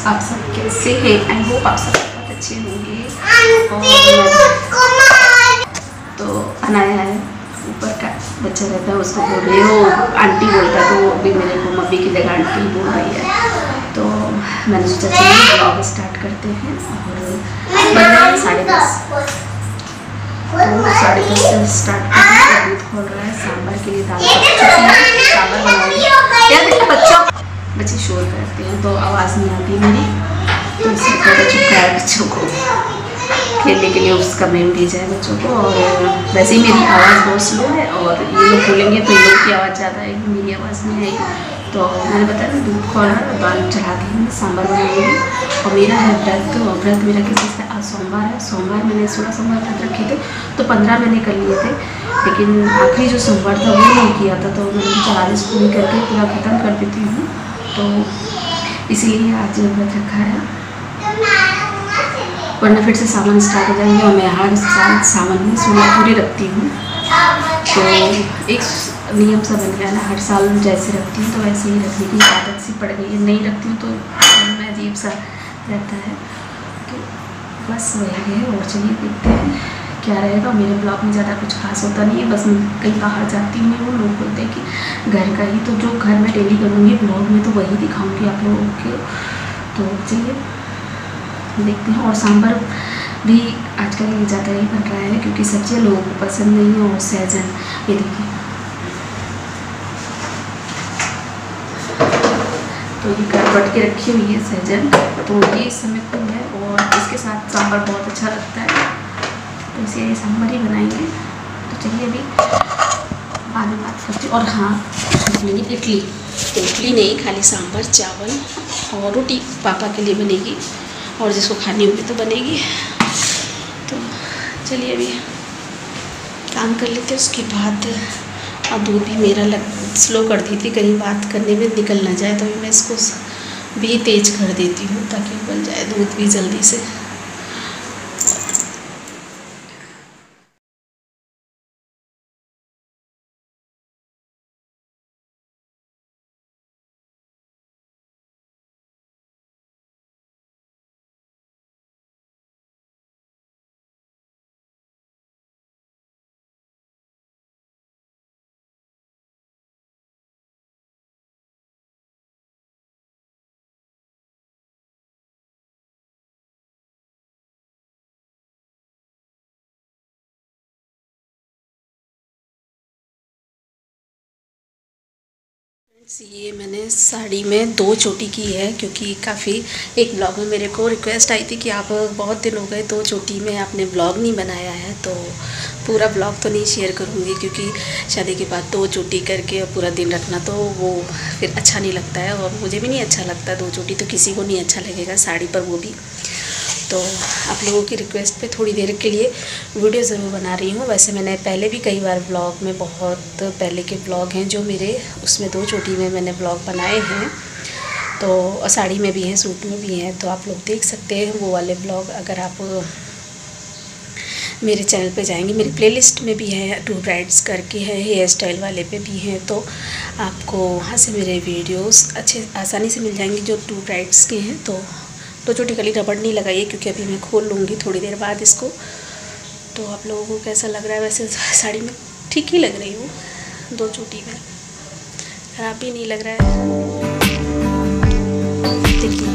आप सब कैसे हैं? आई होप आप सब बहुत अच्छे होंगे। और तो अनाया है ऊपर का बच्चा रहता है, उसको बोल रही हो आंटी बोलता है, तो वो भी मेरे को मम्मी की जगह आंटी बोल रही है। तो मैंने सोचा चलिए ब्लॉग स्टार्ट करते हैं। और बज रहे हैं 10:30, तो 10:30 से स्टार्ट करते हैं। दूध खोल रहा है, सांभर के लिए दाल सांभर बनाएंगे यार। बेटा बच्चे शोर करते हैं तो आवाज़ नहीं आती मेरी, तो इसलिए थोड़ा चुप कराया बच्चों को, खेलने के लिए उस कमरे में भेजा है बच्चों को। और वैसे ही मेरी आवाज़ बहुत स्लो है, और ये लोग बोलेंगे तो ये लोग की आवाज़ ज़्यादा आएगी, मेरी आवाज़ नहीं आएगी। तो मैंने बताया ना दूध खोला, दाल चढ़ा दी, मैं सांभर बनाऊँगी। और मेरा है व्रत, और व्रत मेरा किसी से आज सोमवार है। सोमवार मैंने 16 सोमवार व्रत रखे थे, तो 15 मैंने कर लिए थे, लेकिन आखिरी जो सोमवार था वो नहीं किया था। तो मैंने 40 पूरी करके पूरा ख़त्म कर देती हूँ, तो इसीलिए आज व्रत रखा है, वरना फिर से सावन स्टार्ट हो जाएंगे। और मैं हर साल सावन में 16 पूरी रखती हूँ, तो एक नियम सा बन गया ना, हर साल जैसे रखती हूँ तो वैसे ही रखने की आदत सी पड़ गई है। नहीं रखती हूँ तो मैं अजीब सा रहता है, तो बस वही है। और चलिए देखते हैं क्या रहेगा। मेरे ब्लॉग में ज़्यादा कुछ खास होता नहीं है, बस मैं कहीं बाहर जाती नहीं हूँ। लोग बोलते हैं कि घर का ही, तो जो घर में डेली करूँगी ब्लॉग में तो वही दिखाऊँगी आप लोगों के। तो चलिए देखते हैं। और सांभर भी आजकल ये ज़्यादा ही बन रहा है, क्योंकि सब्जियाँ लोगों को पसंद नहीं है। और सहजन, ये देखिए, तो ये कट के रखी हुई है सहजन, तो ये इस समय खूब है, और इसके साथ सांभर बहुत अच्छा लगता है, तो इसे सांभर ही बनाएंगे। तो चलिए अभी बाद में बात करती हूँ। और हाँ, इडली नहीं, खाली सांभर, चावल और रोटी पापा के लिए बनेगी, और जिसको खानी होगी तो बनेगी। तो चलिए अभी काम कर लेते हैं, उसके बाद। और दूध भी मेरा स्लो कर दी थी, कहीं बात करने में निकल ना जाए, तो मैं इसको भी तेज़ कर देती हूँ ताकि उबल जाए दूध भी जल्दी से। ये मैंने साड़ी में 2 चोटी की है, क्योंकि काफ़ी एक ब्लॉग में मेरे को रिक्वेस्ट आई थी कि आप बहुत दिन हो गए 2 चोटी में आपने ब्लॉग नहीं बनाया है। तो पूरा ब्लॉग तो नहीं शेयर करूँगी, क्योंकि शादी के बाद 2 चोटी करके पूरा दिन रखना तो वो फिर अच्छा नहीं लगता है, और मुझे भी नहीं अच्छा लगता। 2 चोटी तो किसी को नहीं अच्छा लगेगा साड़ी पर, वो भी। तो आप लोगों की रिक्वेस्ट पे थोड़ी देर के लिए वीडियो ज़रूर बना रही हूँ। वैसे मैंने पहले भी कई बार ब्लॉग में, बहुत पहले के ब्लॉग हैं जो मेरे, उसमें 2 चोटी में मैंने ब्लॉग बनाए हैं, तो साड़ी में भी हैं, सूट में भी हैं, तो आप लोग देख सकते हैं वो वाले ब्लॉग। अगर आप मेरे चैनल पे जाएंगे, मेरी प्लेलिस्ट में भी है, 2 ब्राइड्स करके है, हेयर स्टाइल वाले पे भी हैं, तो आपको वहाँ से मेरे वीडियोस अच्छे आसानी से मिल जाएंगे जो 2 ब्राइड्स के हैं। तो 2 चोटी कली रबड़ नहीं लगाइए, क्योंकि अभी मैं खोल लूँगी थोड़ी देर बाद इसको। तो आप लोगों को कैसा लग रहा है? वैसे साड़ी में ठीक ही लग रही हूँ, 2 चोटी में ख़राब भी नहीं लग रहा है। देखिए